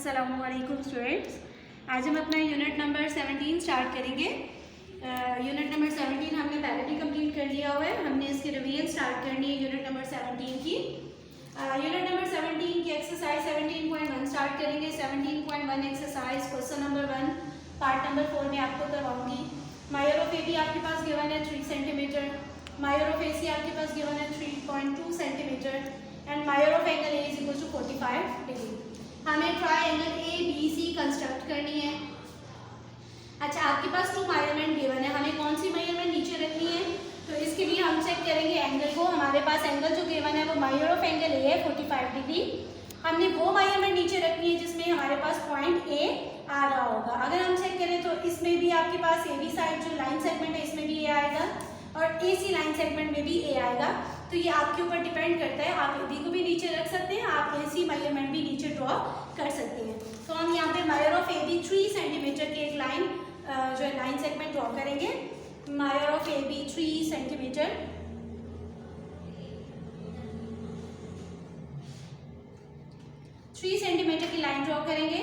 अस्सलामुअलैकुम स्टूडेंट्स। आज हम अपना यूनिट नंबर 17 स्टार्ट करेंगे। यूनिट नंबर 17 हमने पहले भी कंप्लीट कर लिया हुआ है। हमने इसकी रिवीजन स्टार्ट करनी है यूनिट नंबर 17 की। यूनिट नंबर 17 की एक्सरसाइज 17.1 स्टार्ट करेंगे। 17.1 exercise question number 1 part number 4 में आपको करवाऊंगी। मायर ऑफ ए बी आपके पास गिवन है 3 सेंटीमीटर, मायर ऑफ ए सी आपके पास गिवन है 3.2 centimetre and measure of angle A is equal to 45 degree. हमें triangle A B C construct करनी है। अच्छा, आपके पास 2 मेजरमेंट गिवन है, हमें कौन सी मेजरमेंट नीचे रखनी है? तो इसके लिए हम चेक करेंगे एंगल को। हमारे पास एंगल जो गिवन है वो मायर ऑफ एंगल ए है 45 डिग्री। हमने वो मेजरमेंट नीचे रखनी है जिसमें हमारे पास पॉइंट ए आ रहा होगा। अगर हम चेक करें तो इसमें भी आपके पास ए बी साइड जो लाइन सेगमेंट है इसमें भी ए आएगा और ए सी लाइन सेगमेंट में भी ए आएगा। तो ये आपके ऊपर डिपेंड करता है, आप ए बी को भी नीचे रख सकते हैं, आप ए सी मेजरमेंट भी नीचे ड्रॉ कर सकते हैं। तो हम यहाँ पे मायर ऑफ ए बी 3 सेंटीमीटर की एक लाइन जो है लाइन सेगमेंट ड्रॉ करेंगे। मायर ऑफ ए बी 3 सेंटीमीटर, की लाइन ड्रॉ करेंगे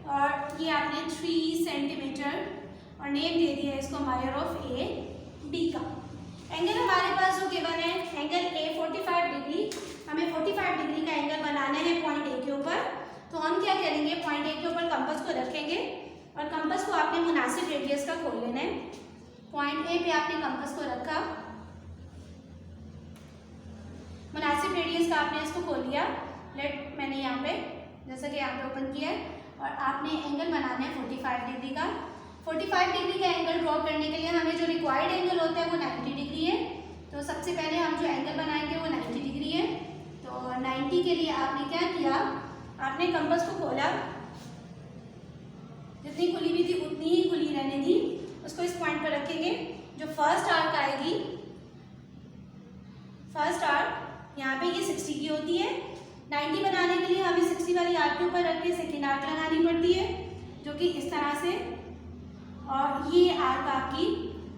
और ये आपने 3 सेंटीमीटर और नेम दे दिया है इसको मायर ऑफ ए बी का। एंगल हमारे पास जो गिवन है एंगल ए 45 डिग्री, हमें 45 डिग्री का एंगल बनाना है पॉइंट ए के ऊपर। तो हम क्या करेंगे, पॉइंट ए के ऊपर कंपास को रखेंगे और कंपास को आपने मुनासिब रेडियस का खोल लेना है। पॉइंट ए पे आपने कंपास को रखा, मुनासिब रेडियस का आपने इसको खोल लिया। मैंने यहाँ पे जैसा कि यहाँ पे ओपन किया है और आपने एंगल बनाना है 45 डिग्री का। 45 डिग्री का एंगल ड्रॉ करने के लिए हमें जो रिक्वायर्ड एंगल होता है वो 90 डिग्री है। तो सबसे पहले हम जो एंगल बनाएंगे वो 90 डिग्री है। तो 90 के लिए आपने क्या किया, आपने कंपास को खोला, जितनी खुली हुई थी उतनी ही खुली रहने दी, उसको इस पॉइंट पर रखेंगे। जो फर्स्ट आर्क आएगी, फर्स्ट आर्क यहाँ पे ये 60 की होती है। 90 बनाने के लिए हमें 60 वाली आर्क के ऊपर रख के सेकेंड आर्क लगानी पड़ती है जो कि इस तरह से, और ये आर्क आपकी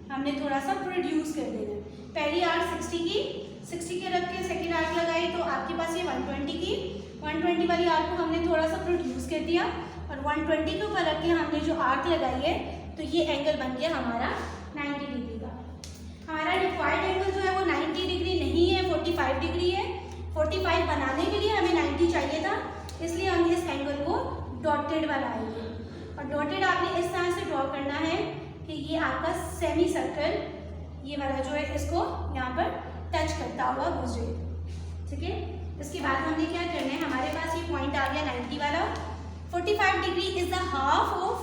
हमने थोड़ा सा प्रोड्यूस कर देना। पहली आर्क 60 के रख के सेकेंड आर्क लगाई तो आपके पास ये 120 वाली आर्क को हमने थोड़ा सा प्रोड्यूस कर दिया और 120 के ऊपर रख के हमने जो आर्क लगाई है तो ये एंगल बन गया हमारा 90 डिग्री का। हमारा रिक्वायर्ड एंगल जो है वो 90 डिग्री नहीं है, 45 डिग्री है। 45 बनाने के लिए हमें 90 चाहिए था, इसलिए हम इस एंगल को डॉटेड बनाएंगे और डॉटेड आपने इस तरह से ड्रॉ करना है कि ये आपका सेमी सर्कल ये वाला जो है इसको यहाँ पर टच करता हुआ गुजरे। ठीक है, इसके बाद हमने क्या करना है, हमारे पास ये पॉइंट आ गया 90 वाला। 45 degree is the half of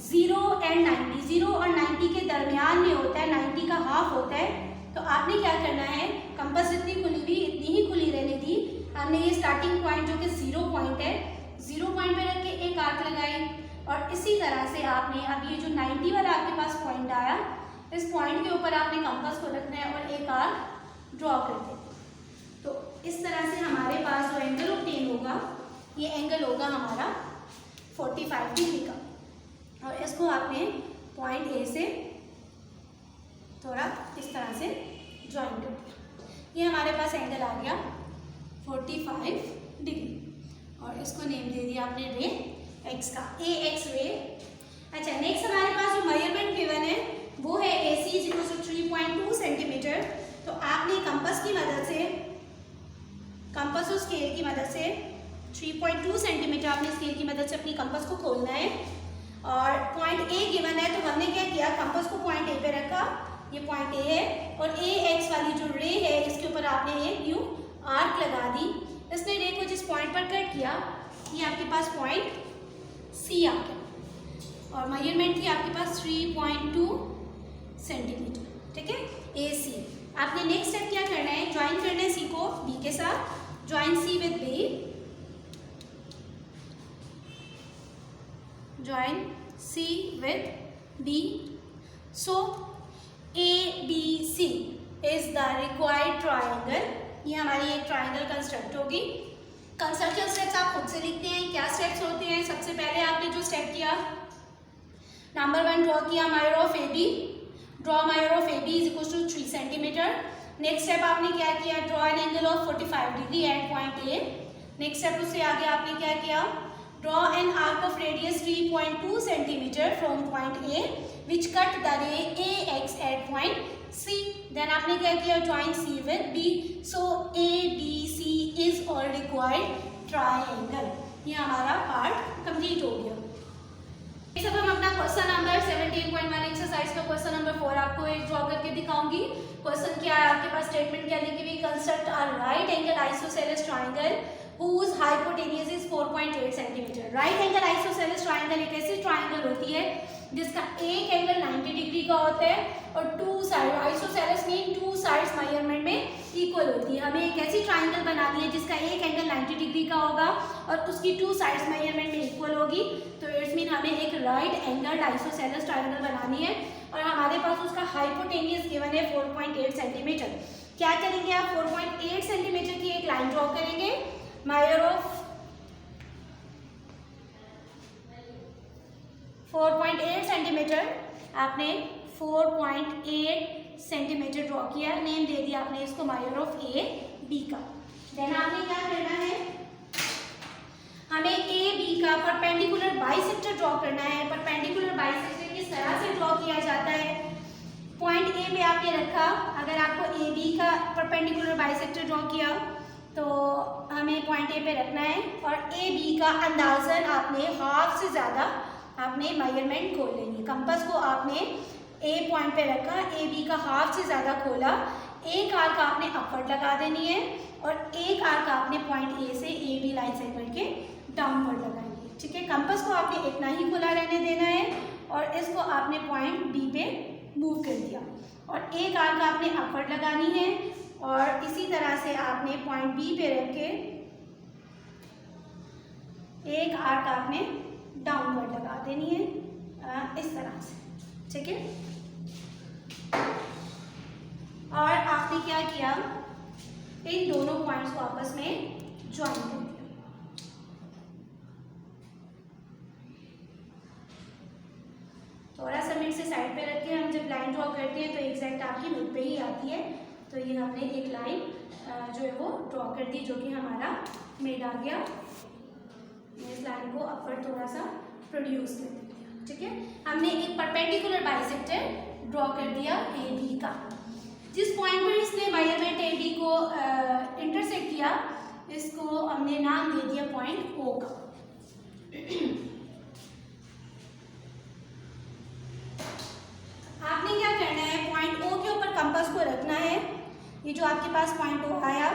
0 and 90। 0 और 90 के दरमियान में होता है, 90 का हाफ होता है। तो आपने क्या करना है, कंपास जितनी खुली हुई इतनी ही खुली रहने दी। हमने ये स्टार्टिंग पॉइंट जो कि 0 पॉइंट है, 0 पॉइंट पे रख के एक आर्क लगाई और इसी तरह से आपने अब ये जो 90 वाला आपके पास पॉइंट आया, इस पॉइंट के ऊपर आपने कंपास को रखना है और एक आर्क ड्रॉ कर दें। तो इस तरह से हमारे पास जो एंगल ऑब्टेन होगा ये एंगल होगा हमारा 45 डिग्री का। और इसको आपने पॉइंट ए से थोड़ा इस तरह से ज्वाइन कर दिया। ये हमारे पास एंगल आ गया 45 डिग्री और इसको नेम दे दिया आपने रे एक्स का, ए एक्स रे। अच्छा, नेक्स्ट हमारे पास जो मेजरमेंट गिवन है वो है ए सी इज इक्वल टू 3.2 सेंटीमीटर। तो आपने कंपास की मदद से, कंपास और स्केल की मदद से 3.2 सेंटीमीटर आपने स्केल की मदद से अपनी कंपास को खोलना है और पॉइंट ए गिवन है। तो हमने क्या किया, कंपास को पॉइंट ए पे रखा, ये पॉइंट ए है और ए एक्स वाली जो रे है इसके ऊपर आपने एक यूं आर्क लगा दी। इसने रे को जिस पॉइंट पर कट किया ये आपके पास पॉइंट सी आ गया और मेजरमेंट थी आपके पास 3.2 सेंटीमीटर। ठीक है, ए सी। आपने नेक्स्ट स्टेप क्या करना है, ज्वाइन करना है सी को बी के साथ। Join C with B, join C with B. So ABC is the required triangle. ये हमारी एक ट्राइंगल कंस्ट्रक्ट होगी। कंस्ट्रक्शन स्टेप्स आप खुद से लिखते हैं, क्या स्टेप्स होते हैं। सबसे पहले आपने जो स्टेप किया, नंबर 1 ड्रॉ किया measure of A B. Draw measure of A B is equal to 3 centimetre. Next step आपने क्या किया, draw an angle of 45 degree at point A. Next step उससे आगे आपने क्या किया, Draw an arc of radius 3.2 centimeter from point A, which cut the ray AX at point C. Then आपने क्या किया? Join C with B. So ABC is all required triangle. ये हमारा पार्ट कंप्लीट हो गया। अब हम अपना क्वेश्चन नंबर 17.1 एक्सरसाइज का क्वेश्चन नंबर 4 आपको एक ड्रॉ करके दिखाऊंगी। क्वेश्चन क्या है आपके पास? स्टेटमेंट क्या लिखी हुई? Construct a right angle isosceles triangle whose hypotenuse is 4.8 centimetre. Right angle isosceles triangle एक ऐसी ट्राइंगल होती है जिसका एक एंगल 90 डिग्री का होता है और two side, isosceles mean two sides measurement में इक्वल होती है। हमें एक ऐसी ट्राइंगल बनानी है जिसका एक एंगल 90 डिग्री का होगा और उसकी टू साइड्स मेजरमेंट में इक्वल होगी। तो इट्स मीन हमें एक राइट एंगल आइसोसेलेस ट्राइंगल बनानी है और हमारे पास उसका हाइपोटेनियस गिवन है 4.8 सेंटीमीटर। क्या करेंगे आप? 4.8 सेंटीमीटर की एक लाइन ड्रॉ करेंगे। measure of 4.8 सेंटीमीटर, आपने 4.8 सेंटीमीटर ड्रॉ किया, नेम दे दिया आपने इसको measure of A B का। देन आपने क्या करना है? हमें A B का परपेंडिकुलर बाइसेक्टर ड्रॉ करना है। परपेंडिकुलर बाइसेक्टर किस तरह से ड्रॉ किया जाता है? पॉइंट A पे आपने रखा, अगर आपको A B का परपेंडिकुलर बाइसेक्टर ड्रॉ किया तो हमें पॉइंट ए पे रखना है और ए बी का अंदाजन आपने हाफ से ज़्यादा आपने मेजरमेंट खोल लेंगे। कंपास को आपने ए पॉइंट पे रखा, ए बी का हाफ से ज़्यादा खोला, एक आर्क आपने अपवर्ड लगा देनी है और एक आर्क आपने पॉइंट ए से ए बी लाइन सेगमेंट के डाउनवर्ड लगाएंगे। ठीक है, कंपास को आपने इतना ही खुला रहने देना है और इसको आपने पॉइंट बी पे मूव कर दिया और एक आर्क आपने अपवर्ड लगानी है और इसी तरह से आपने पॉइंट बी पे रख के एक आर्क आपने डाउनवर्ड लगा देनी है इस तरह से। ठीक है, और आपने क्या किया? इन दोनों पॉइंट्स को आपस में ज्वाइन कर दिया। थोड़ा सा मिनट से साइड पे रख के हम जब लाइन ड्रॉ करते हैं तो एग्जैक्ट आपकी मिड पे ही आती है। तो ये हमने एक लाइन जो है वो ड्रॉ कर दी जो कि हमारा मिड आ गया। इस लाइन को अपवर्ड थोड़ा सा प्रोड्यूस कर दिया। ठीक है, हमने एक परपेंडिकुलर बाइसेक्टर ड्रॉ कर दिया ए बी का। जिस पॉइंट पर इसने मेजरमेंट ए बी को इंटरसेक्ट किया इसको हमने नाम दे दिया पॉइंट ओ का। आपने क्या करना है? पॉइंट ओ के ऊपर कंपास को रखना है। ये जो आपके पास पॉइंट ओ आया,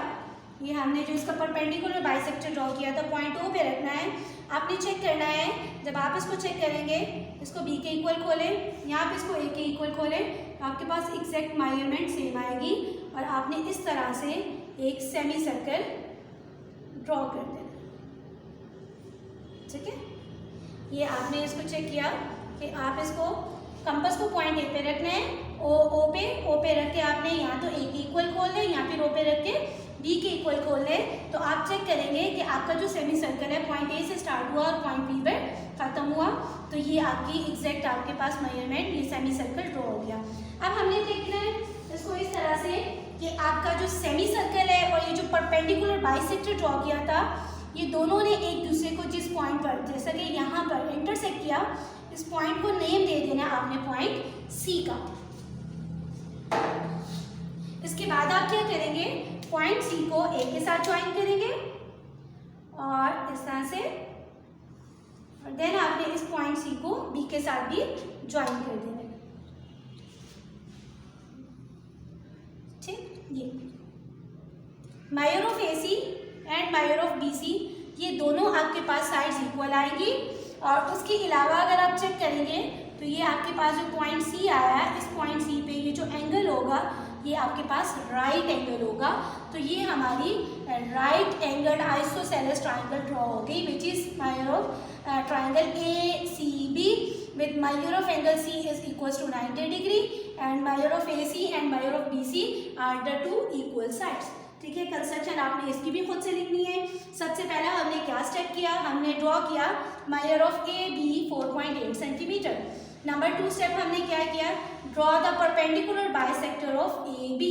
ये हमने जो इसका परपेंडिकुलर बाइसेक्टर ड्रॉ किया था पॉइंट ओ पे रखना है। आपने चेक करना है, जब आप इसको चेक करेंगे, इसको बी के इक्वल खोलें, यहाँ पे इसको ए के इक्वल खोलें, तो आपके पास एग्जैक्ट मेजरमेंट सेम आएगी और आपने इस तरह से एक सेमी सर्कल ड्रॉ कर देना। ठीक है, ये आपने इसको चेक किया कि आप इसको कंपास को पॉइंट ए पे रखना है, ओ पे रख के आपने यहाँ तो ए के इक्वल खोल लें, यहाँ फिर ओ पे रख के बी के इक्वल खोल लें। तो आप चेक करेंगे कि आपका जो सेमी सर्कल है पॉइंट ए से स्टार्ट हुआ और पॉइंट बी पर खत्म हुआ। तो ये आपकी एग्जैक्ट आपके पास मेजरमेंट ये सेमी सर्कल ड्रॉ हो गया। अब हमने देखना है इसको इस तरह से कि आपका जो सेमी सर्कल है और ये जो परपेंडिकुलर बाइसेक्टर ड्रॉ किया था, ये दोनों ने एक दूसरे को जिस पॉइंट पर, जैसा कि यहाँ पर इंटरसेक्ट किया, इस पॉइंट को नेम दे देना आपने पॉइंट सी का। इसके बाद आप क्या करेंगे? पॉइंट सी को ए के साथ ज्वाइन करेंगे और इस तरह से, और देन आपने इस पॉइंट सी को बी के साथ भी ज्वाइन कर देना। ठीक, ये measure of AC and measure of BC, ये दोनों आपके पास साइड्स इक्वल आएंगी। और उसके अलावा अगर आप चेक करेंगे तो ये आपके पास जो पॉइंट सी आया है, इस पॉइंट सी पे ये जो एंगल होगा ये आपके पास राइट एंगल होगा। तो ये हमारी right angle isosceles triangle draw हो गई, which is measure of triangle A C B with measure of angle C is equals to 90 degree and measure of AC and measure of BC are the two equal sides। ठीक है, construction आपने इसकी भी खुद से लिखनी है। सबसे पहला हमने क्या स्टेप किया? हमने ड्रॉ किया measure of A B 4.8 centimetre. Number 2 step हमने क्या किया? Draw the perpendicular bisector of A B.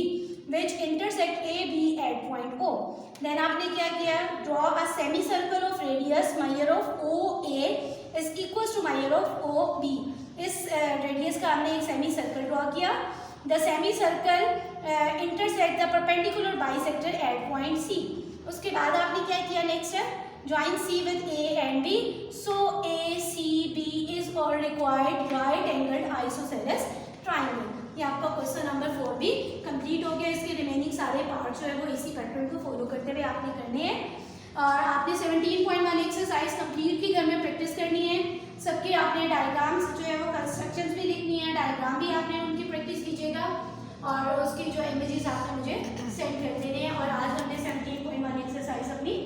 which intersect AB at point O. Then आपने क्या किया, draw a semicircle of radius measure of OA is equals to measure of OB. इस radius का हमने एक सेमी सर्कल ड्रॉ किया. The semicircle intersect the perpendicular bisector at point C. उसके बाद आपने क्या किया, नेक्स्ट है join C with A and B. So ACB is all required right angled isosceles triangle. ये आपका क्वेश्चन नंबर 4 भी कंप्लीट हो गया. इसके रिमेनिंग सारे पार्ट जो है वो इसी पैटर्न को फॉलो करते हुए आपने करने हैं. और आपने 17.1 एक्सरसाइज कंप्लीट की घर में प्रैक्टिस करनी है. सबके आपने डायग्राम्स जो है वो कंस्ट्रक्शंस भी लिखनी है, डायग्राम भी आपने उनकी प्रैक्टिस कीजिएगा और उसकी जो इमेजेस आपने मुझे सेंड कर देने हैं. और आज हमने 17.1 एक्सरसाइज अपनी